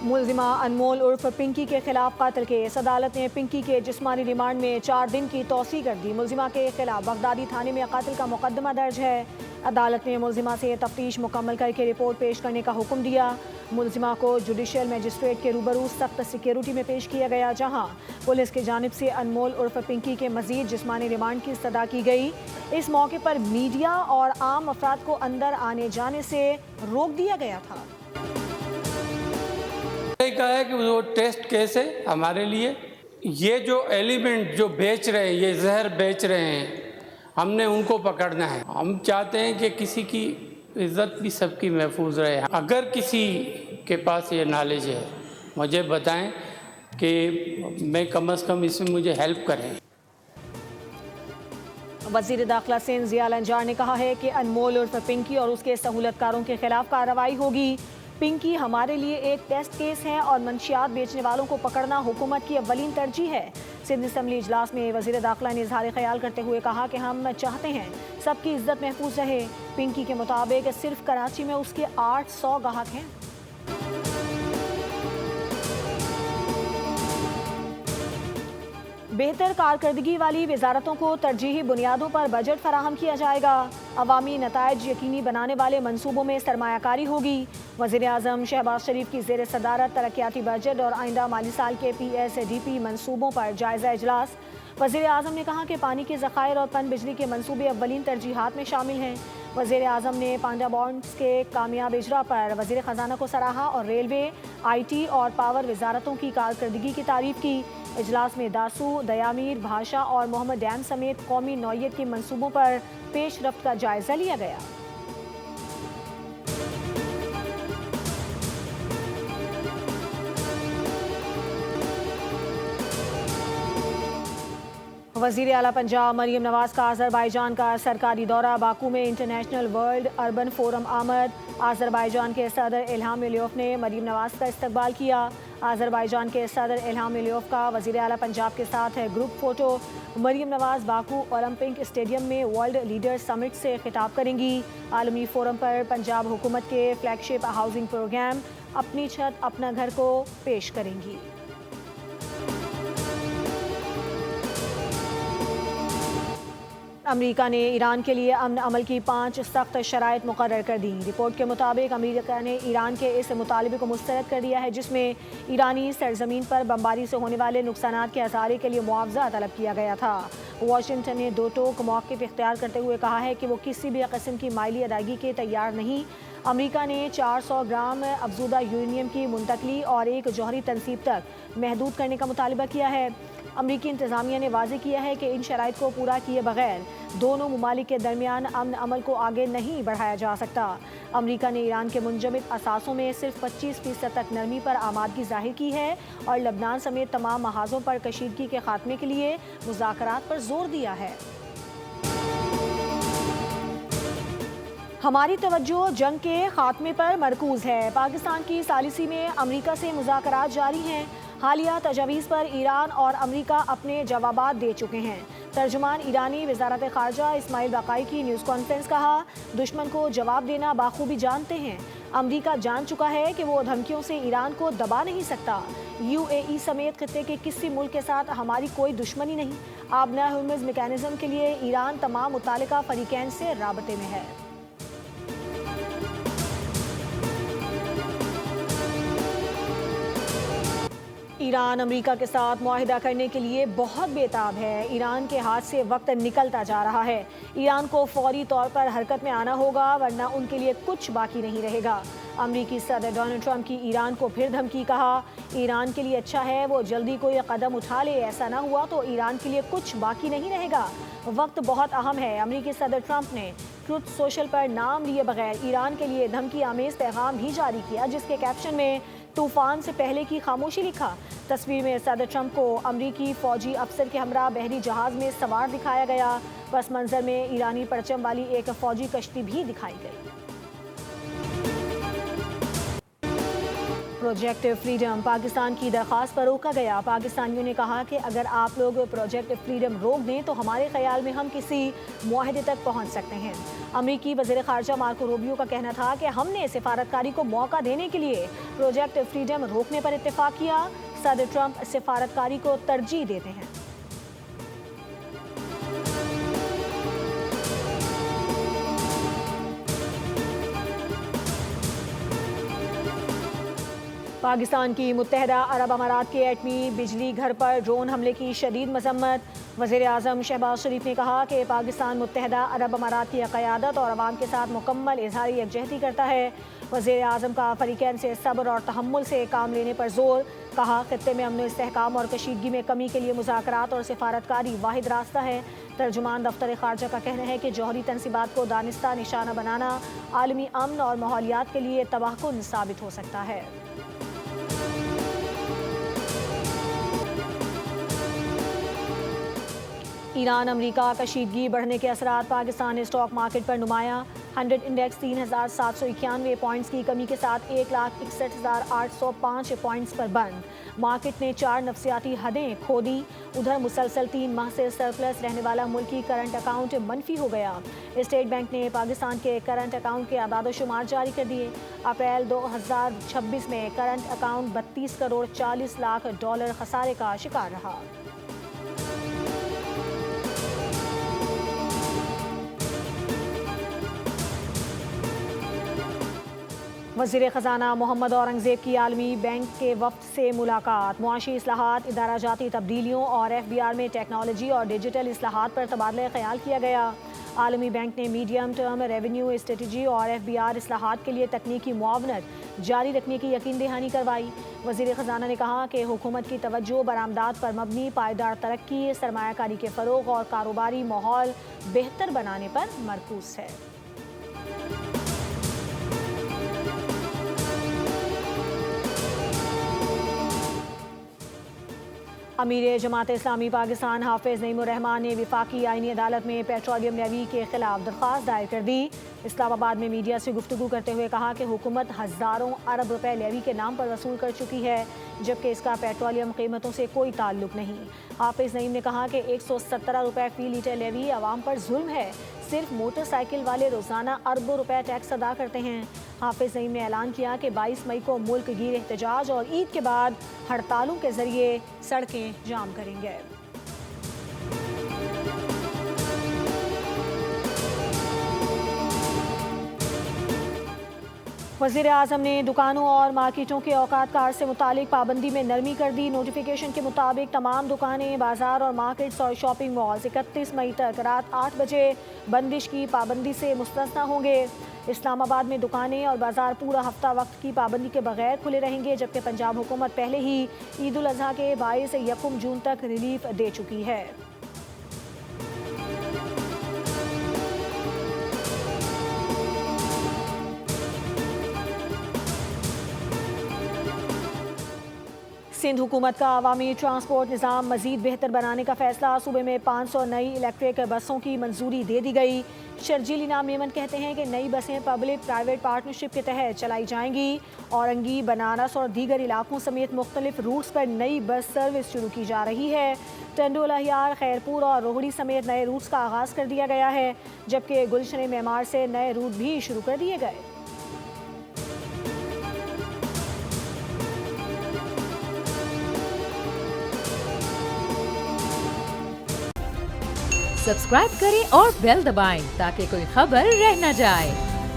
ملزمہ انمول عرف پنکی کے خلاف قتل کیس، عدالت نے پنکی کے جسمانی ریمانڈ میں 4 دن کی توسیع کر دی۔ ملزمہ کے خلاف بغدادی تھانے میں قتل کا مقدمہ درج ہے۔ عدالت نے ملزمہ سے تفتیش مکمل کر کے رپورٹ پیش کرنے کا حکم دیا۔ ملزمہ کو جوڈیشل مجسٹریٹ کے روبرو سخت سیکیورٹی میں پیش کیا گیا، جہاں پولیس کی جانب سے انمول عرف پنکی کے مزید جسمانی ریمانڈ کی استدعا کی گئی۔ اس موقع پر میڈیا اور عام افراد کو اندر آنے جانے سے روک دیا گیا تھا۔ کہا ہے کہ وہ ٹیسٹ کیس ہے ہمارے لیے۔ یہ جو ایلیمنٹ جو بیچ رہے ہیں، یہ زہر بیچ رہے ہیں، ہم نے ان کو پکڑنا ہے۔ ہم چاہتے ہیں کہ کسی کی عزت بھی سب کی محفوظ رہے۔ اگر کسی کے پاس یہ نالج ہے مجھے بتائیں کہ میں کم از کم اس میں مجھے ہیلپ کریں۔ وزیر داخلہ سندھ ضیاء الانجار نے کہا ہے کہ انمول عرف پنکی اور اس کے سہولت کاروں کے خلاف کارروائی ہوگی۔ پنکی ہمارے لیے ایک ٹیسٹ کیس ہے اور منشیات بیچنے والوں کو پکڑنا حکومت کی اولین ترجیح ہے۔ سندھ اسمبلی اجلاس میں وزیر داخلہ نے اظہار خیال کرتے ہوئے کہا کہ ہم چاہتے ہیں سب کی عزت محفوظ رہے۔ پنکی کے مطابق صرف کراچی میں اس کے 800 گاہک ہیں۔ بہتر کارکردگی والی وزارتوں کو ترجیحی بنیادوں پر بجٹ فراہم کیا جائے گا۔ عوامی نتائج یقینی بنانے والے منصوبوں میں سرمایہ کاری ہوگی۔ وزیر اعظم شہباز شریف کی زیر صدارت ترقیاتی بجٹ اور آئندہ مالی سال کے PSDP منصوبوں پر جائزہ اجلاس۔ وزیر اعظم نے کہا کہ پانی کے ذخائر اور پن بجلی کے منصوبے اولین ترجیحات میں شامل ہیں۔ وزیر اعظم نے پانڈا بانڈز کے کامیاب اجرا پر وزیر خزانہ کو سراہا اور ریلوے، IT اور پاور وزارتوں کی کارکردگی کی تعریف کی۔ اجلاس میں داسو، دیامیر، بھاشا اور محمد ڈیم سمیت قومی نوعیت کے منصوبوں پر پیش رفت کا جائزہ لیا گیا۔ وزیر اعلیٰ پنجاب مریم نواز کا آذربائیجان کا سرکاری دورہ۔ باکو میں انٹرنیشنل ورلڈ اربن فورم آمد۔ آذربائیجان کے صدر الہام علیوف نے مریم نواز کا استقبال کیا۔ آذربائیجان کے صدر الہام علیوف کا وزیر اعلیٰ پنجاب کے ساتھ ہے group photo. Maryam Nawaz Baku Olympic stadium میں ورلڈ لیڈر سمٹ سے خطاب کریں گی۔ عالمی فورم پر پنجاب حکومت کے فلیگ شپ ہاؤسنگ پروگرام اپنی چھت اپنا گھر کو پیش کریں گی۔ امریکہ نے ایران کے لیے امن عمل کی 5 سخت شرائط مقرر کر دیں۔ رپورٹ کے مطابق امریکہ نے ایران کے اس مطالبے کو مسترد کر دیا ہے، جس میں ایرانی سرزمین پر بمباری سے ہونے والے نقصانات کے ازالے کے لیے معاوضہ طلب کیا گیا تھا۔ واشنگٹن نے دو ٹوک موقف اختیار کرتے ہوئے کہا ہے کہ وہ کسی بھی قسم کی مالی ادائیگی کے تیار نہیں۔ امریکہ نے 400 گرام افزودہ یورینیم کی منتقلی اور ایک جوہری تنصیب تک محدود کرنے کا مطالبہ کیا ہے۔ امریکی انتظامیہ نے واضح کیا ہے کہ ان شرائط کو پورا کیے بغیر دونوں ممالک کے درمیان امن عمل کو آگے نہیں بڑھایا جا سکتا۔ امریکہ نے ایران کے منجمد اثاثوں میں صرف 25% تک نرمی پر آمادگی ظاہر کی ہے اور لبنان سمیت تمام محاذوں پر کشیدگی کے خاتمے کے لیے مذاکرات پر زور دیا ہے۔ ہماری توجہ جنگ کے خاتمے پر مرکوز ہے۔ پاکستان کی ثالثی میں امریکہ سے مذاکرات جاری ہیں۔ حالیہ تجاویز پر ایران اور امریکہ اپنے جوابات دے چکے ہیں۔ ترجمان ایرانی وزارت خارجہ اسماعیل باقائی کی نیوز کانفرنس کہا، دشمن کو جواب دینا بخوبی جانتے ہیں۔ امریکہ جان چکا ہے کہ وہ دھمکیوں سے ایران کو دبا نہیں سکتا۔ UAE سمیت خطے کے کسی ملک کے ساتھ ہماری کوئی دشمنی نہیں۔ آبنہ ہرمز میکانزم کے لیے ایران تمام متعلقہ فریقین سے رابطے میں ہے۔ ایران امریکہ کے ساتھ معاہدہ کرنے کے لیے بہت بے تاب ہے۔ ایران کے ہاتھ سے وقت نکلتا جا رہا ہے۔ ایران کو فوری طور پر حرکت میں آنا ہوگا، ورنہ ان کے لیے کچھ باقی نہیں رہے گا۔ امریکی صدر ڈونلڈ ٹرمپ کی ایران کو پھر دھمکی، کہا ایران کے لیے اچھا ہے وہ جلدی کوئی قدم اٹھا لے، ایسا نہ ہوا تو ایران کے لیے کچھ باقی نہیں رہے گا۔ وقت بہت اہم ہے۔ امریکی صدر ٹرمپ نے ٹروتھ سوشل پر نام لیے بغیر ایران کے لیے دھمکی آمیز پیغام بھی جاری کیا، جس کے کیپشن میں طوفان سے پہلے کی خاموشی لکھا۔ تصویر میں صدر ٹرمپ کو امریکی فوجی افسر کے ہمراہ بحری جہاز میں سوار دکھایا گیا۔ پس منظر میں ایرانی پرچم والی ایک فوجی کشتی بھی دکھائی گئی۔ پروجیکٹ فریڈم پاکستان کی درخواست پر روکا گیا۔ پاکستانیوں نے کہا کہ اگر آپ لوگ پروجیکٹ فریڈم روک دیں تو ہمارے خیال میں ہم کسی معاہدے تک پہنچ سکتے ہیں۔ امریکی وزیر خارجہ مارکو روبیو کا کہنا تھا کہ ہم نے سفارتکاری کو موقع دینے کے لیے پروجیکٹ فریڈم روکنے پر اتفاق کیا۔ صدر ٹرمپ سفارتکاری کو ترجیح دیتے ہیں۔ پاکستان کی متحدہ عرب امارات کے ایٹمی بجلی گھر پر ڈرون حملے کی شدید مذمت۔ وزیر اعظم شہباز شریف نے کہا کہ پاکستان متحدہ عرب امارات کی قیادت اور عوام کے ساتھ مکمل اظہار یکجہتی کرتا ہے۔ وزیر اعظم کا فریقین سے صبر اور تحمل سے کام لینے پر زور۔ کہا خطے میں امن و استحکام اور کشیدگی میں کمی کے لیے مذاکرات اور سفارتکاری واحد راستہ ہے۔ ترجمان دفتر خارجہ کا کہنا ہے کہ جوہری تنصیبات کو دانستہ نشانہ بنانا عالمی امن اور ماحولیات کے لیے تباہ کن ثابت ہو سکتا ہے۔ ایران امریکہ کشیدگی بڑھنے کے اثرات پاکستان اسٹاک مارکیٹ پر نمایاں۔ 100 انڈیکس 3791 پوائنٹس کی کمی کے ساتھ 1,61,805 پوائنٹس پر بند۔ مارکیٹ نے 4 نفسیاتی حدیں کھو دی۔ ادھر مسلسل 3 ماہ سے سرپلس رہنے والا ملکی کرنٹ اکاؤنٹ منفی ہو گیا۔ اسٹیٹ بینک نے پاکستان کے کرنٹ اکاؤنٹ کے اعداد و شمار جاری کر دیے۔ اپریل 2026 میں current account 32 crore 40 lakh dollar خسارے کا شکار رہا۔ وزیر خزانہ محمد اورنگزیب کی عالمی بینک کے وفد سے ملاقات۔ معاشی اصلاحات، ادارہ جاتی تبدیلیوں اور FBR میں ٹیکنالوجی اور ڈیجیٹل اصلاحات پر تبادلہ خیال کیا گیا۔ عالمی بینک نے میڈیم ٹرم ریونیو اسٹریٹجی اور FBR اصلاحات کے لیے تکنیکی معاونت جاری رکھنے کی یقین دہانی کروائی۔ وزیر خزانہ نے کہا کہ حکومت کی توجہ برآمدات پر مبنی پائیدار ترقی، سرمایہ کاری کے فروغ اور کاروباری ماحول بہتر بنانے پر مرکوز ہے۔ امیر جماعت اسلامی پاکستان حافظ نعیم الرحمان نے وفاقی آئینی عدالت میں پیٹرولیم لیوی کے خلاف درخواست دائر کر دی۔ اسلام آباد میں میڈیا سے گفتگو کرتے ہوئے کہا کہ حکومت ہزاروں ارب روپے لیوی کے نام پر وصول کر چکی ہے، جبکہ اس کا پیٹرولیم قیمتوں سے کوئی تعلق نہیں۔ حافظ نعیم نے کہا کہ 117 روپے فی لیٹر لیوی عوام پر ظلم ہے۔ صرف موٹر سائیکل والے روزانہ اربوں روپے ٹیکس ادا کرتے ہیں۔ حافظ نعیم نے اعلان کیا کہ 22 مئی کو ملک گیر احتجاج اور عید کے بعد ہڑتالوں کے ذریعے سڑکیں جام کریں گے۔ وزیر اعظم نے دکانوں اور مارکیٹوں کے اوقات کار سے متعلق پابندی میں نرمی کر دی۔ نوٹیفیکیشن کے مطابق تمام دکانیں، بازار اور مارکیٹس اور شاپنگ مالز 31 مئی تک رات 8 بجے بندش کی پابندی سے مستثنیٰ ہوں گے۔ اسلام آباد میں دکانیں اور بازار پورا ہفتہ وقت کی پابندی کے بغیر کھلے رہیں گے، جبکہ پنجاب حکومت پہلے ہی عید الاضحیٰ کے باعث 1 جون تک ریلیف دے چکی ہے۔ سندھ حکومت کا عوامی ٹرانسپورٹ نظام مزید بہتر بنانے کا فیصلہ۔ صوبے میں 500 نئی الیکٹرک بسوں کی منظوری دے دی گئی۔ شرجیل انعام میمن کہتے ہیں کہ نئی بسیں پبلک پرائیویٹ پارٹنرشپ کے تحت چلائی جائیں گی۔ اورنگی، بنارس اور دیگر علاقوں سمیت مختلف روٹس پر نئی بس سروس شروع کی جا رہی ہے۔ ٹنڈو لہیار، خیرپور اور روہڑی سمیت نئے روٹس کا آغاز کر دیا گیا ہے، جبکہ گلشن معمار سے نئے روٹ بھی شروع کر دیے گئے۔ سبسکرائب کریں اور بیل دبائیں تاکہ کوئی خبر رہ نہ جائے۔